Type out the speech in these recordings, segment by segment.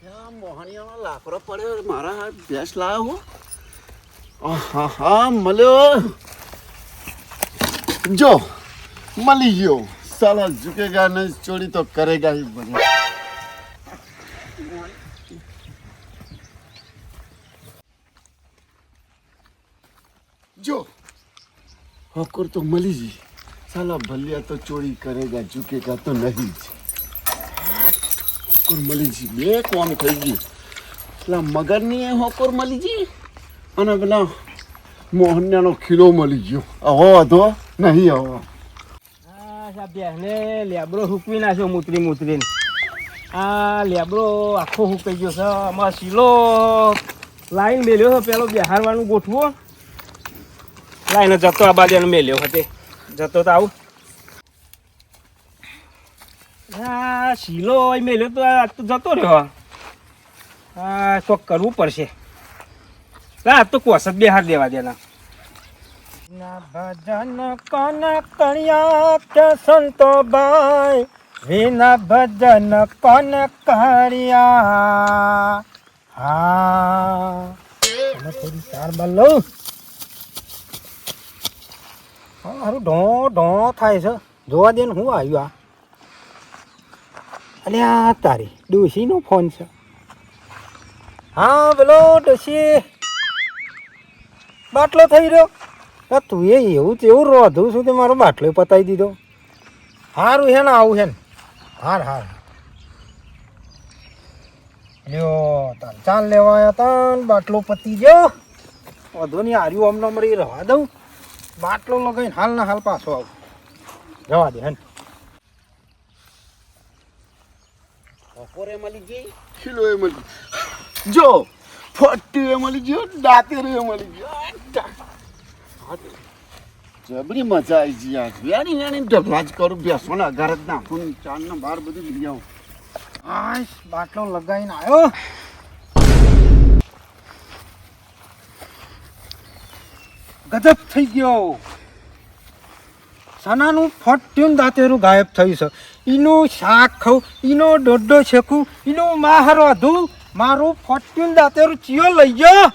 મોહણીયાનો લાકડો પડ્યો મારા હાથ ભેંસ લાવ્યો હા મળ્યો જો મળી ગયો સાલા ઝુકેગા નહીં ચોરી તો કરેગા ही बने जो होकर तो मली जी साला भलिया तो चोरी करेगा झुकेगा तो नहीं होकर मली जी બે કોમ થઈ ગયું પેલા મગરની હોકર મળી ગઈ અને પેલા મોહનનો ખીલો મળી ગયો આવો વાંધો નહીં આવો બેને લેબડો હૂકવી નાખ્યો મૂતરીને આ લેબડો આખો હૂકાઈ ગયો છે આમાં શીલો લાઈન મેલ્યો છે પેલો બિહારવાનું ગોઠવો લાઈન જતો આ બાજુ મેલ્યો હતો જતો તો આવું હા શીલો મેલ્યો તો આ તો જતો રહ્યો હા શોખ કરવું પડશે આ તો કોસ જ બિહાર દેવા દેના ભજન કોન કણ્યા કે સંતો બાઈ વિના ભજન કોન કર્યા હા થોડી ચાર બાર લઉં હારું ઢો થાય છે જોવા દે ને હું આવ્યું આ અરે આ તારી ડોશીનો ફોન છે હા બોલો ડોશી બાટલો થઈ રહ્યો તું એવું તેવું રોધું છું તે મારો બાટલો પતાવી દીધો સારું છે ને આવું છે ને હાર લ્યો તાર ચાલ લેવા આવ્યા તા બાટલો પતી ગયો વધુ નહીં હાર્યું અમને મળી રહેવા દઉં બાટલો લગાવીને હાલ ના હાલ પાછો આવું જવા દે હે બપોરે મળી ગઈ ખીલો એ મળી જો ફટ્ટી એ મળી ગયો દાંતેર એ મળી ગયો જબરી મજા આવી ગઈ યાર વેણી ઢગલા જ કરું બેસોના ઘર જ નાખું ચાર ને બાર બધું લઈ આવું હા બાટલો લગાવીને આવ્યો ગજબ થઈ ગયો સનાનું ફટ્યું દાંતેરું ગાયબ થયું છે એનું શાક ખાઉં એનો દોડો શેકું એનું માહર વધું મારું ફટ્યું દાંતેરું ચિયો લઈ ગયો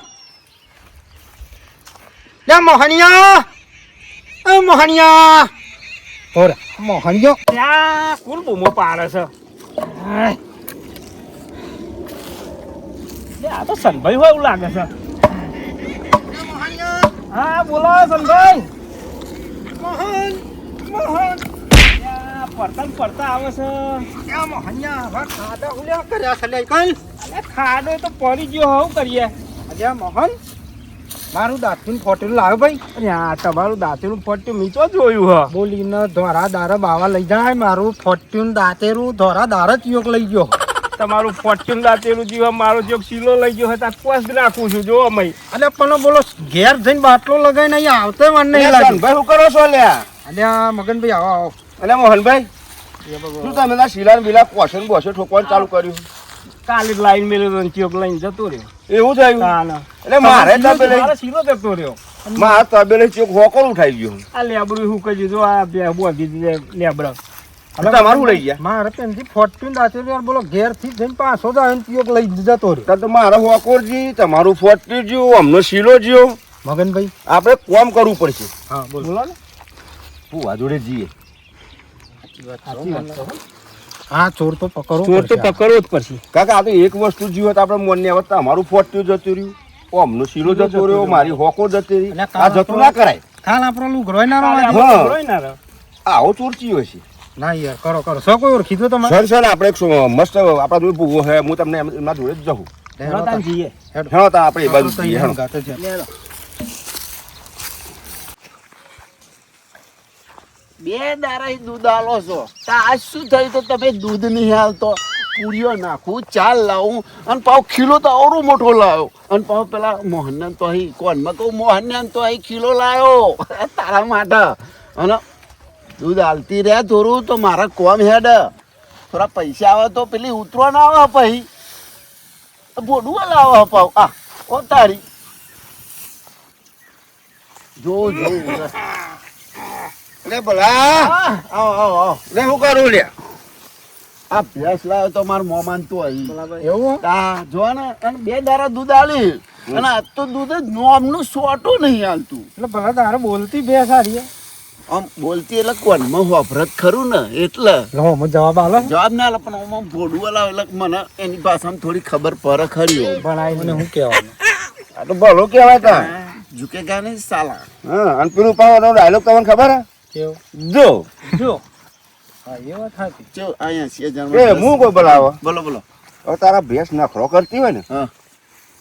લે મોહણિયા ઓરા મોહણિયો ત્યાં કોણ બૂમો પાડે છે આ તો સનભાઈ હોય એવું લાગે છે હા બોલો સનભાઈ મોહન પડતા આવે છે ક્યાં મોહનિયા હવે ખાડા ઉલ્યા કર્યા છે લે કઈ ખાડો તો પડી ગયો હું કરીએ અરે મોહન મારું દાંતનું ફોટેલું લાવ્યો ભાઈ અરે આ તમારું દાંતેલું ફોટ્યું મેં તો જોયું હ બોલીને ધોરા દારા બાવા લઈ જાય મારું ફોટ્યું દાંતેરું ધોરા દારા ચિયોક લઈ ગયો તમારું ફોટ્યું દાંતેલું જીવ મારો જો શીલો લઈ ગયો હતા કોસ રાખું છું જો મય અલે પણ બોલો ઘેર જઈને બાટલો લગાવીને અહીંયા આવતે મન નહીં લાગે ભાઈ શું કરો છો લ્યા અલ્યા મગનભાઈ આવો અલે મોહનભાઈ શું તમે ના શીલા બીલા કોશન બોસો ઠોકવાનું ચાલુ કર્યું કાલે લાઈન મેલ્યો ચિયોક લઈને જતો રહ્યો એવું થયું એટલે મારે શીલો જતો રહ્યો મારા તબેલે ચોક હોકર ઉઠાઈ ગયો આ લેબડું શું કહી જો આ બે બોધી લેબડા તમારું લઈ ગયા મારે પેનથી ફોર્ચ્યુન દાંતેલું યાર બોલો ઘેર થી જઈને પાછો જાય ચિયોક લઈ જતો રહ્યો તો મારા હોકોરજી તમારું ફોર્ચ્યુન જ્યો અમનો શીલો જ્યો મગનભાઈ આપણે કોમ કરવું પડશે હા બોલો ને ભૂવા જોડે જઈએ હા ચોર તો પકડવો જ પડશે કાકા આ તો એક વસ્તુ જીવો તો આપણે મોનને હવે તમારું ફોર્ચ્યુન જતું રહ્યું અમનો શીલો જતો રહ્યો મારી હોકો જતી રહી આ જતું ના કરાય કાલ આપણો લુગરોય ના આવો ચોરચીયો છે ના યાર કરો સો કોઈ ઓળખીધો તો સર આપણે એક મસ્ત આપણા જોડે ભૂવો હે હું તમને એમના જોડે જ જવું હા તો આપણે એ બાજુ જઈએ બે દારા દૂધ આલો છો આજ શું થયું તો તમે દૂધ નહીં હાલતો પૂરીઓ નાખું ચાલ લાવું અને પાવ ખીલો તો આવડો મોટો લાવ્યો અને પાવ પેલા મોહનને તો અહીં કોનમાં કહું મોહનને તો અહીં ખીલો લાવ્યો તારા માટે અને દૂધ હાલતી રહે થોડું તો મારા કોમ હેડ થોડા પૈસા આવે તો પેલી ઉતરો ના આવે પછી બોડું લાવે પાવ આ ઓ તારી જો લે બોલા આવો લે હું કરું લે આ ભેંસ લાવ્યો તો મારા મોમાન તો અહીં બરાબર એવું તા જો ને અને 2 દારા દૂધ આલી અને આજ તો દૂધ જ નોમનું સોટું નહીં હાલતું એટલે ભલા તારે બોલતી બે સારી આમ બોલતી એટલે કોનમાં વાપરત ખરું ને એટલે લો હું જવાબ આલો જવાબ ના આલે પણ આમાં ભોડું લાવે એટલે મને એની ભાષામાં થોડી ખબર પડે ખરી હોય. ભણાઈ મને શું કહેવાનું આ તો ભલો કહેવાય તા ઝુકેગા નહીં સાલા. હા અને પેલું પાવાનો ડાયલોગ તમને ખબર હે કેવું જો જો હા એ વાત હતી ચો અહીંયા છે એ જન્મ હું કોઈ બોલાવો બોલો બોલો હવે તારા ભેંસ નખરો કરતી હોય ને હા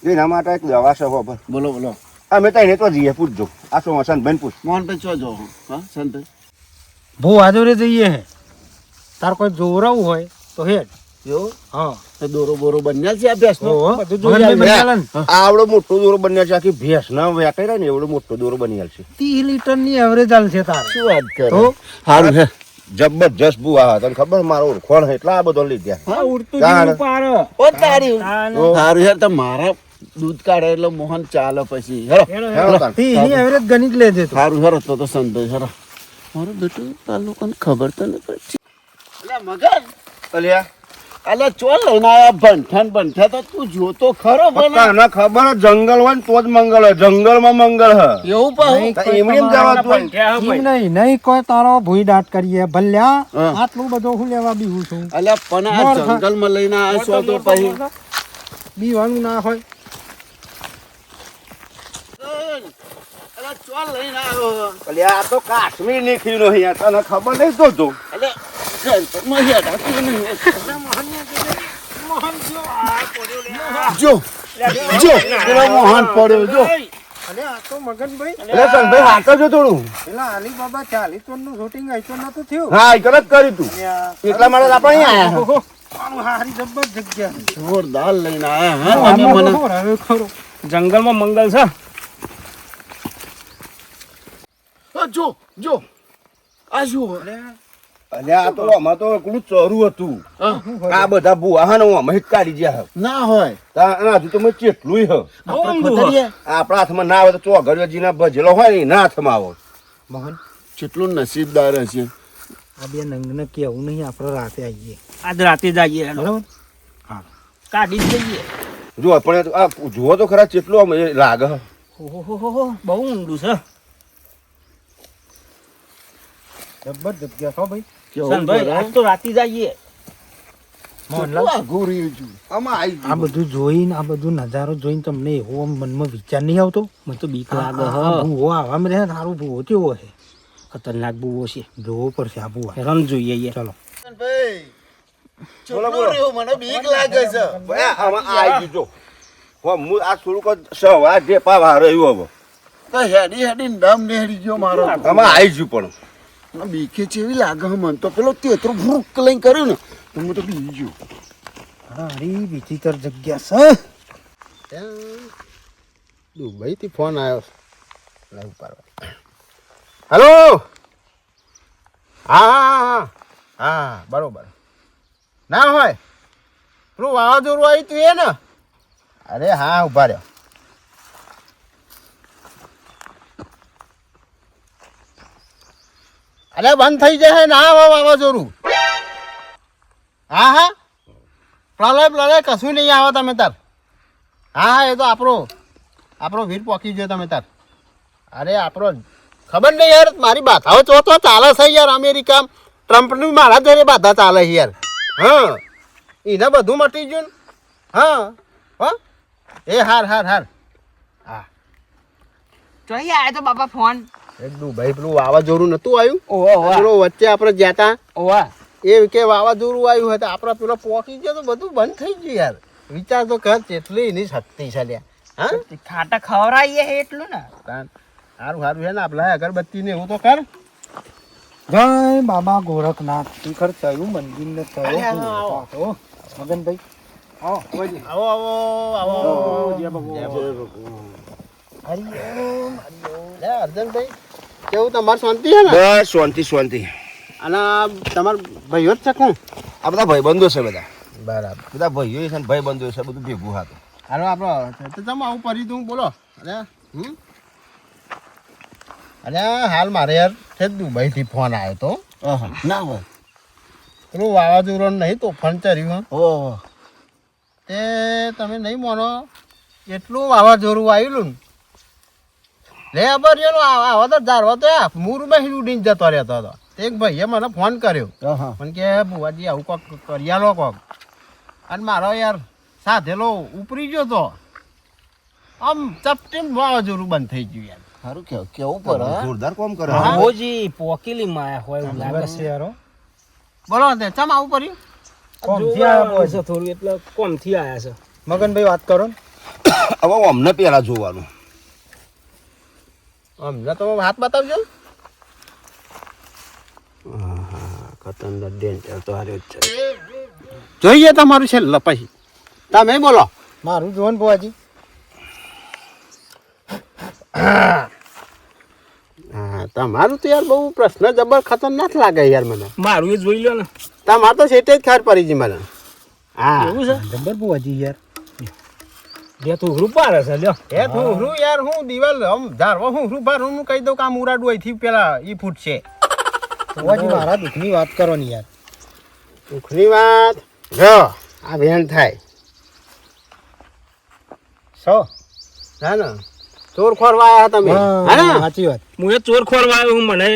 એના માટે એક દવા છે ખબર બોલો બોલો અમે તો એને તો જઈએ પૂછજો આ શું હસન બેન પૂછ મોહનભાઈ ચો જો હા સંતભાઈ ભૂ આજોરે જઈએ હે તાર કોઈ જોરાવું હોય તો હેડ એવું હા તો દોરો બોરો બન્યા છે આ ભેંસનો બધું જોઈ આવે આવડો મોટો દોરો બન્યા છે આખી ભેંસ ના વેકાઈ રહે ને એવડો મોટો દોરો બની છે 30 લીટરની એવરેજ આલશે તારે શું વાત કરે તો સારું હે જબરજસ્ત બુઆ તને ખબર મારો ઓળખોણ એટલે આ બધો લીધ્યા હા ઉડતું તારે. જીવું પાર ઓ તારી તારે. સારું યાર તો મારા દૂધ કાઢે એટલે મોહન ચાલે પછી હેરો હેડો, હેડો હેડો. તાર. 30 ની એવરેજ ગણી જ લેજે તું સારું હેરો તો સંતભાઈ હેરો મારું બેટું આ લોકોને ખબર તો નહીં પડતી એટલે મગન અલ્યા અલે ચોલ લઈને આયા બંઠા તો તું જોતો ખરો પણ તને ખબર હે, જંગલ હોય ને તો જ મંગળ હોય જંગલમાં મંગળ હે એવું પણ તો એમની એમ જવાતું હોય. ઈ નહીં કોઈ તારો ભૂઈ દાટ કરીએ ભલ્યા હા. આટલું બધું હું લેવા બીવું છું અલ્યા પણ આ મોર ખા. જંગલમાં લઈને આવ્યા છો તો પછી બીવાનું ના હોય અલે ચોલ લઈને આવ્યો અલ્યા આ તો કાશ્મીર ની ખીરો હે યાર તને ખબર નહીં તો જો અલે ઘરમાં હેડા તું નહીં જો જો પેલો મોહન પડ્યો જો અરે આ તો મગનભાઈ એટલે સંભાઈ હાથ જો થોડું પેલા અલીબાબા 40 ટનનું શૂટિંગ આઈતો નતું થયું હા એ જ કર્યું તું એટલા માટે આપણે અહીંયા આયા ઓહો, આનું હારી જબર જગ્યા જોરદાર લઈને આયા હા અને મને હવે ખરો જંગલમાં મંગલ છે જો જો આ શું અલ્યા આ તો આમાં તો એકલું ચરું હતું હા? આ બધા બુઆ હે ને આમાં હિટ કાઢી ગયા હે ના હોય તા હજુ તો મેં ચેટલું હે આપણે ખોતરીએ આપણા હાથમાં ના આવે તો ચોઘડિયાજીના ભજેલો હોય ને એના હાથમાં આવે મોહન કેટલું નસીબદાર હશે આ બે નંગને કેવું નહીં આપણે રાતે આવીએ આજ રાતે જ આવીએ હેડો. બરાબર કાઢી જ જઈએ જો પણ આ જુઓ તો ખરા ચેટલું આમ એ લાગે હે. ઓહો બહુ ઊંડું છે જબર જગ્યા છો ભાઈ સનભાઈ આજ તો રાતે જ આવીએ મોહનલાલ આઘું રહ્યું છું આમાં આવી આ બધું જોઈને આ બધું નજારો જોઈને તમને એવો આમ મનમાં વિચાર નહીં આવતો મને તો બીક આ લાગે ભૂવો આવામાં રહે સારું ભૂવો કેવો છે ખતરનાક બુવો છે જોવો પડશે આ ભૂવા રમ જોઈએ યાર ચલો ભાઈ બોલો, ચોટલું બોલો. રહ્યું મને બીક લાગે છે ભાઈ આમાં આવી ગયું જો હું આ થોડુંક સવા જે પાવા રહ્યું હવે તો હેડી હેડી દમ નેહડી ગયો મારો આમાં આવી ગયું પણ અને બીકે ચેવી લાગે મને તો પેલો તેતરો ભૂક લઈને કર્યું ને તો હું તો બી ગયો હારી વિચિત્ર જગ્યા છે દુબઈ થી ફોન આવ્યો હેલો હા હા હા હા બરોબર ના હોય પેલું વાવાઝોડું આવ્યું તું એ ને અરે હા ઉભા રહ્યો અરે બંધ થઈ જાય ના આવે વાવાઝોડું હા હા પ્રલય કશું નહીં આવે તમે તાર હા એ તો આપણો વીર પોકી ગયો તમે તાર અરે આપણો ખબર નહીં યાર મારી બાધાઓ ચોથો ચાલે છે યાર અમેરિકા ટ્રમ્પની મારા જોડે બાધા ચાલે છે યાર હા એને બધું મટી ગયું ને હા હા એ હાર હા જોઈએ આયો તો બાપા ફોન એક દુબઈ પેલું વાવાઝોડું નતું આવ્યું ઓવા પેલો વચ્ચે આપણે ગયા તા ઓવા એ કે વાવાઝોડું આવ્યું હતું આપણે પેલો પોકી ગયો તો બધું બંધ થઈ ગયું યાર વિચાર તો કર કેટલી એની શક્તિ છે લ્યા હા ખાટા ખવરાઈએ હે એટલું ને સારું સારું છે ને આપણે અગરબત્તી ને એવું તો કર જય બાબા ગોરખનાથ શિખર થયું મંદિર ને અરે આવો, થયો મગનભાઈ આવો આવો આવો જય ભગવાન લે અર્જનભાઈ કેવું તમારે શાંતિ છે ને બસ શાંતિ અને તમાર ભાઈઓ જ છે કોણ આ બધા ભાઈબંધો છે બધા બરાબર બધા ભાઈઓ છે ને ભાઈબંધો છે બધું ભેગું હતું હાલો આપણે તો તમે આવું પડી તું બોલો અરે હાલ મારે યાર છે દુબઈથી ફોન આવ્યો તો ના હોય પેલું વાવાઝોડું નહીં તોફાન ચર્યું ઓહો તે તમે નહીં માનો એટલું વાવાઝોડું આવેલું ને લે બરિયાનો આવા તો ધારવા તો મૂરમાં ઉડીને જતો રહેતો હતો એક ભાઈએ મને ફોન કર્યો હા પણ કે બુવાજી આવું કોક કરિયાલો કોક અને મારો યાર સાધેલો ઉપરી ગયો તો આમ ચપટીમ વાવાઝોડું બંધ થઈ ગયું યાર સારું કેવું પર જોરદાર કામ કરે હા. ઓજી પોકેલી માયા હોય એવું લાગે છે યારો બોલો તે ચમ આવું કર્યું કોમથી આયા જોવા છે છે થોડું એટલે કોમથી આયા છે મગનભાઈ વાત કરો ને હવે અમને પેલા જોવાનું અમને તો હાથ બતાવજો ખતરનાક ડેન્જર તો હારે જ છે જોઈએ તમારું છે પછી તમે બોલો મારું જોવો ને બુવાજી હા તમારું તો યાર બહુ પ્રશ્ન જબર ખતરનાક લાગે યાર મને મારું એ જોઈ લો ને તમારે તો સેટે જ ખબર પડી ગઈ મને હા એવું છે જબર બુવાજી યાર બે તો ઉઘરું પાડે છે લ્યો એ હું યાર હું દિવાલ આમ ધારવા હું ભારું હું કહી દઉં કે આ મુરાડું અહીંથી પેલા ઈ ફૂટશે બુવાજી મારા દુઃખની વાત કરો ને યાર દુઃખની વાત જો આ વેણ થાય સો હા ને ચોર ખોરવા આવ્યા તમે હા ને સાચી વાત હું એ ચોર ખોરવા આવ્યો હું મને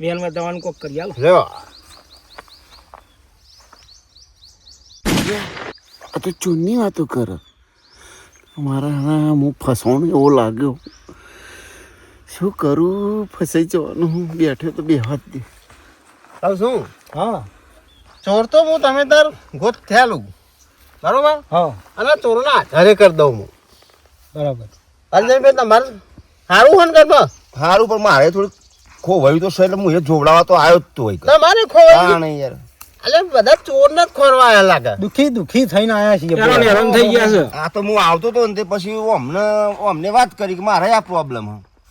વેનમાં જવાનું કોક કરી આલો લ્યો આ તો ચૂનની વાતો કરે મારા હું ફસવાનું એવો લાગ્યો શું કરું ફસાઈ જવાનું હું બેઠો તો બે હાથ દે હવે શું હા ચોર તો હું તમે તાર ગોત થયેલું બરોબર હા અને ચોરના આધારે કરી દઉં હું બરાબર અજયભાઈ તમારે સારું હોય ને ઘરમાં સારું પણ મારે થોડું ખોવાયું તો છે એટલે હું એ જોવડાવવા તો આવ્યો જ તો હોય તમારે ખોવાઈ નહીં યાર એટલે બધા ચોર ને જ ખોરવા આયા લાગે દુઃખી થઈને આયા છીએ હેરાન હેરાન થઈ ગયા છે આ તો હું આવતો હતો ને તે પછી અમને વાત કરી કે મારે આ પ્રોબ્લેમ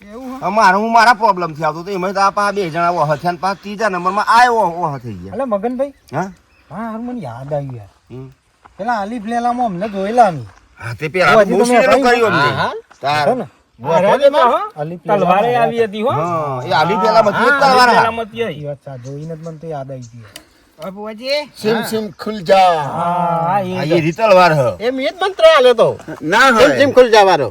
એવું હું મારા પ્રોબ્લેમ થી આવતો હતો એમાં તો આ બે જણા ઓહ થયા ને પાછા ત્રીજા નંબરમાં આયો ઓહ થઈ ગયા એટલે મગનભાઈ હા હા હારું મને યાદ આવ્યું યાર હમ. પેલા આલીફ લેલામાં અમને જોયેલા અમે હા તે પેલા હજી બહુ તમે સિનેમા અપાઈ કર્યો અમને. હા, તાર. છો ને આલીફ તલવારે આવી હતી હો હા એ આલી પેલા મત તલવાર હા. સલામતી આવી. એ વાત સાચી જોઈને જ મને તો યાદ આવી ગઈ સિમ સિમ ખુલ જા હા આ એ રી તલવાર હ એમ એ જ મંત્ર આલ્યો તો ના સિમ હોય સિમ ખુલ જવાનો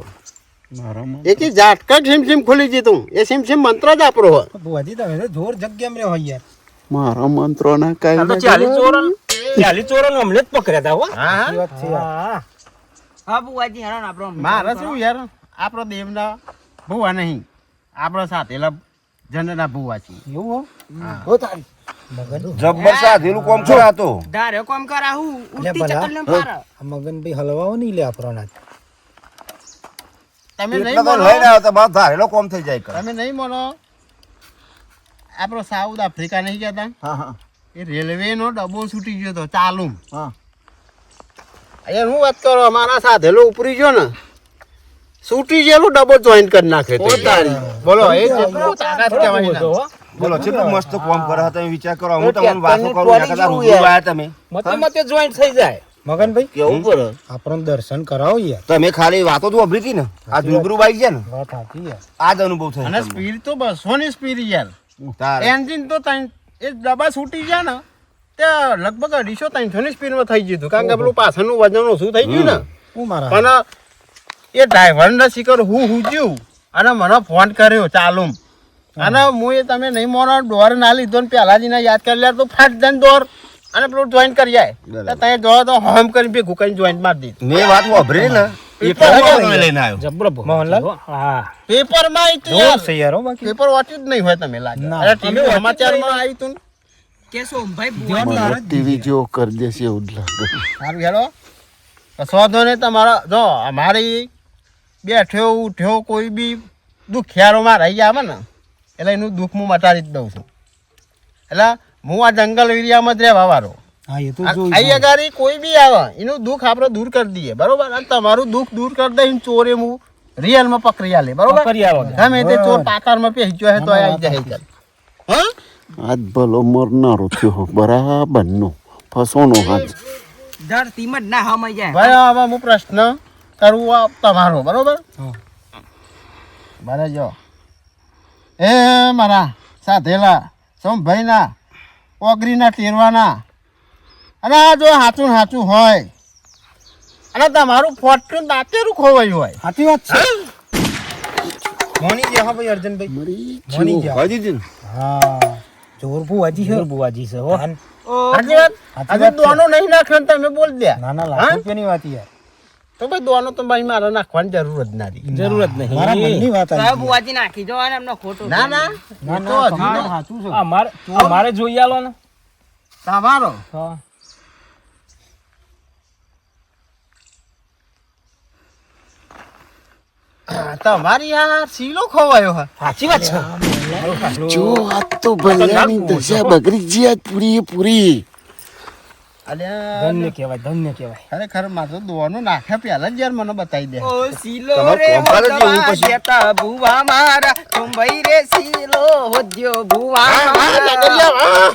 મારામાં એક ઝાટકા સિમ સિમ ખુલી જીતું એ સિમ સિમ મંત્ર જ આપણો હોય બુવાજી તમે તો જોર જગ્યા માં હોય યાર મારા મંત્રોના કઈ આ તો 40 ચોરો અમને જ પકડ્યા હતા હો હા એ વાત છે યાર. મારે શું યાર આપણો દેવના ભૂવા નહીં આપણો સાથેલા જનના ભૂવા છે એવું હો મગન જબ્બર સાધેલું કોમ છે આ તો ધારે કોમ કરાવું લે ભલા આ મગનભાઈ હલવાઓ નહીં લે આપણો તમે એટલે નહીં તો માનો લઈને આવ્યો તો બસ ધારેલો કોમ થઈ જાય કર. તમે નહીં માનો આપણો સાઉથ આફ્રિકા નહીં કહેતા હા હા એ રેલવે નો ડબ્બો છૂટી ગયો તો ચાલુ હા અહીંયા હું વાત કરો અમારા સાથેલો ઉપરી ગયો ને છૂટી ગયેલું ડબ્બો જોઈન કરી નાખે ઓ તારી. બોલો એ જેટલું તાકાત કહેવાય ને. બોલો કેટલું મસ્ત કોમ કરે છે, તમે વિચાર કરો હું તો તમને વાતો ટ્રેક્ટરની કરું ટ્રોલી એકાદા જેવું રૂબરૂ યાર. આયા તમે મતે જોઈન્ટ થઈ જાય મગનભાઈ કેવું પર આપણને દર્શન કરાવો યાર તમે ખાલી વાતો તો વાપરી હતી ને આ રૂબરૂ બાઈક છે ને વાત સાચી યાર આ જ અનુભવ થયો અને તમને. સ્પીડ તો 200 ની સ્પીડ યાર તારે. એન્જિન તો એ ડબ્બા છૂટી ગયા ને તે લગભગ 250-300 ની સ્પીડમાં થઈ ગયું હતું. કારણ કે પેલું પાછળનું વજન ઓછું થઈ ગયું ને હું મારા પણ એ ડ્રાઈવરને શીખર હું હુજ્યું અને મને ફોન કર્યો ચાલુ અને હું એ તમે નહીં મોનો દોર ના લીધો ને પહેલાજીને યાદ કરી લે તો ફાટ દઈને દોર અને પેલું જોઈન કરી જાય બરાબર. તમે જો તો હોમ કરી ભેગું કરીને જોઈન મારી દીધું મેં વાત વાપરી ને પેપર એટલે વાળો હું લઈને આવ્યો જબરો મોહનલાલ? હા પેપરમાં આવી જોર છે યાર હો બાકી પેપર વાંચ્યું જ નહીં હોય તમે લાગે ના. અરે ટીવી સમાચારમાં આવ્યું તું ને. મને ટીવી જેવો કરી દેશે એવું જ લાગે સારું હેલો કશો વાંધો નહીં તમારા જો અમારી બેઠ્યો ઉઠ્યો કોઈ બી દુખિયારોમાં રહી આવે ને એટલે એનું દુઃખ હું મટાડી જ દઉં છું એટલે હું આ જંગલ એરિયામાં જ રહેવા વાળો હા એ તો અહીં અગાડી કોઈ બી આવે એનું દુઃખ આપણે દૂર કરી દઈએ બરોબર અને તમારું દુઃખ દૂર કરી દઈને ચોરે હું રિયલમાં પકડી આલે બરોબર પકડી આલો. ગમે તે ચોર પાકારમાં પેસી ગયો હે તો આવી જાય ચાલ હા આજ ભલો મરનારો થયો બરાબરનો ફસોનો હાથ ભાઈ હવે હું પ્રશ્ન કરું આ તમારો બરોબર હા. બરાબર જો એ મારા સાથેલા સોમભાઈના ઓગરીના ટેરવાના અને આ જો સાચું સાચું હોય અને તમારું ફોટું દાંતેરું ખોવાયું હોય સાચી વાત છે મોની જા ભાઈ અર્જનભાઈ મરી મોની જા ભાજી દીન હા જોર બુવાજી છે બુવાજી છે હો સાચી વાત આજે દોનો નહીં નાખ્યો ને તમે બોલ દે ના ના લાખ હા? રૂપિયાની વાત યાર તો ભાઈ દોનો તો ભાઈ મારે નાખવાની જરૂર જ ના રહી. જરૂર જ મારા નહીં મનની વાત આવી ગઈ. બુવાજી નાખી દો અને એમનો ખોટો ના ના ના એ તો ના હજી તમારે તો સાચું છે અમારે જોઈ આલો ને તમારો હા તમારી આ સીલો ખોવાયો હા સાચી વાત છે જો આ તો ભલ્યાની દશા બગડી ગઈ આજ પૂરી અલ્યા ધન્ય કહેવાય ખરેખર મારે તો દોનો નાખ્યા પહેલા જ યાર મને બતાવી દે ઓ સીલો તમારે રે કોમ કરે છે એવું હોદવા પછી? દેતા ભુવા મારા ચુંબઈ રે સીલો હોદ્યો ભુવા મારા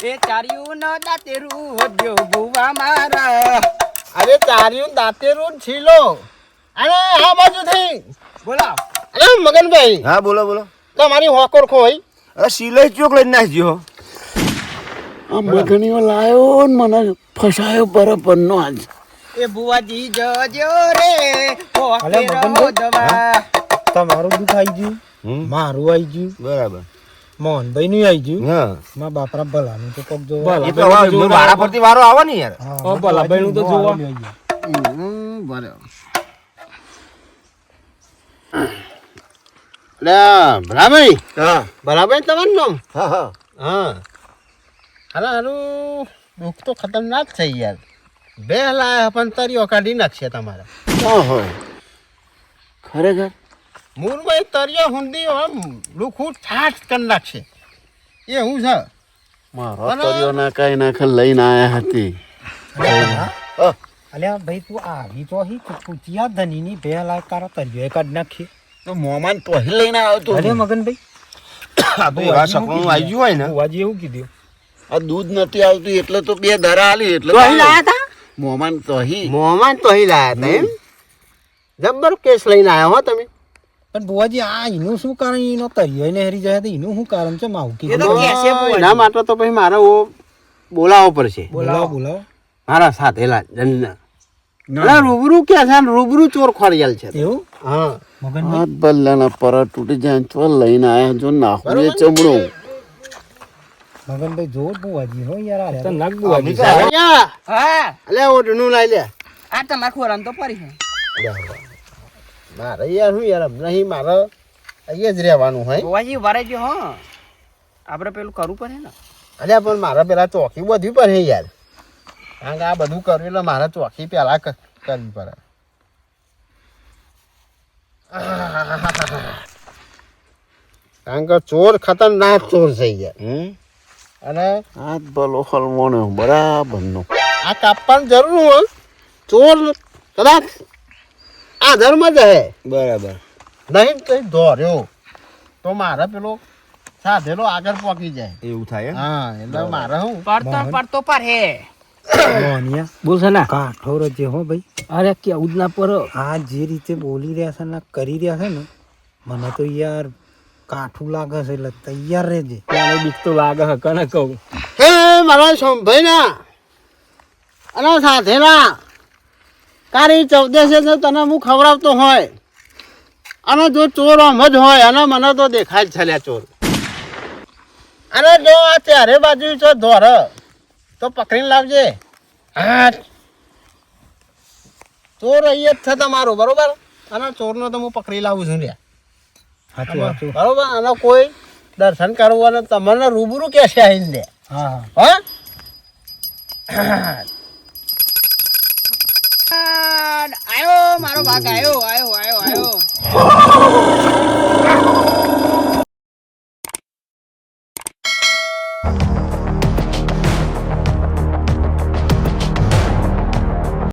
એ ચાર્યું ન દાતેરું હોદ્યો ભુવા મારા અરે તાર્યું દાંતેરું જ છીલો અરે આ બાજુ થઈ બોલાવ અરે મગનભાઈ હા બોલો બોલો તમારી હોકોર ખોઈ અરે સિલાઈ ચોક લઈને નાખજો આ મગણીઓ લાયો ને મને ફસાયો બરાબરનો આજ એ ભુવાજી જજો રે અલે મગનભાઈ. હોદવા તમારું દુઃખ આવી ગયું હમ મારું આવી ગયું બરાબર મોહનભાઈ નું આવી ગયું હા મારા બાપરા ભલાનું તો કોક જો ભલા. એ તો હવે મારા પરથી વારો આવે ને યાર ઓ ભલા ભાઈનું તો જોવો. બરાબર લે ભલાભાઈ હા બરાબર તમારું નામ હા હા હા અરે હારું દુઃખ તો ખતરનાક છે યાર બે લાયા પણ તરીઓ કાઢી નાખશે તમારે ઓહો ખરેખર મૂળમાં તરીઓ હુંડી આમ લુખું ઠાઠ કરી નાખશે એ હું છે મારો તરિયો ના કાંઈ નાખે લઈને આયા હતી અલ્યા ભાઈ તું આવી તો હી કુતિયા ધનીની બે લાખ તારા તરિયો કાઢ નાખી તો મોમાન તો અહીં લઈને આવ્યો તો અરે મગનભાઈ આ તો એવા સપનું આવી ગયું હોય ને બુવાજી એવું કીધું આ દૂધ નથી આવતું એટલે તો બે ધારા આલી એટલે તો અહીં લાયા હતા મોમાન તો અહીં મોહમાન તો અહીં લાયા હતા એમ જબ્બર કેસ લઈને આવ્યા હો તમે પણ બુવાજી આ એનું શું કારણ એનો તરિયો ને હરી જાય તો એનું શું કારણ છે માવું એ તો કીધું કહેશે બુવાજી. એના માટે તો પછી મારે બોલાવવો પડશે બોલાવો મારા સાથેલા જનના અલા રૂબરૂ કે છે ને રૂબરૂ ચોર ખોડિયાલ છે એવું હા મગનભાઈ હાથ બલ્લાના પરા તૂટી જાય ને તો લઈને આયા જો નાખું એ ચમડો મગનભાઈ જો બુવાજી હો યાર તો આ નાક બુવાજી છે. અલ્યા, હા અલ્યા ઓઢનું લાઈ લે આ તમારા ખોરામ તો પડી છે મારે યાર શું યાર નહીં મારે અહીંયા જ રહેવાનું હોય બુવાજી ઉભા રહેજો હો આપણે પેલું કરવું પડે ને અલ્યા પણ મારે પેલા ચોકી બધું પડે યાર કારણ કે આ બધું કર્યું એટલે મારે ચોકી પેલા કરવી પડે કારણ કે ચોર ખતરનાક ચોર છે યાર હમ અને હાથ ભલો હલવાનો બરાબરનો આ કાપવાની જરૂર હોય ચોર કદાચ આ ધર્મ જ હે બરાબર નહીં તો દોર્યો તો મારે પેલો સાધેલો આગળ પહોંચી જાય એવું થાય એમ? હા એટલે મારે હું પડતો પર હે મોહનિયા બોલ છે ના કાઠો રજે હો ભાઈ અરે કેવું જ ના પર આ જે રીતે બોલી રહ્યા છે ને કરી રહ્યા છે ને મને તો યાર કાઠું લાગે છે એટલે તૈયાર રહેજે મને બીક તો લાગે હે કને કહું હે મારા સોમભાઈ ના અને સાથેલા તારી ચૌદસે તો તને હું ખવડાવતો હોય અને જો ચોર આમ જ હોય અને મને તો દેખાય જ છે લ્યા ચોર અને જો આ ચારે બાજુ જો ધોર તો પકડીને લાવજે હા ચોર અહીંયા જ છે તમારું બરોબર અને ચોરનો તો હું પકડી લાવું છું લ્યા સાચું સાચું બરોબર અને કોઈ દર્શન કરવું અને તમને રૂબરૂ કે છે આવીને લે હા હા આયો મારો ભાગ આયો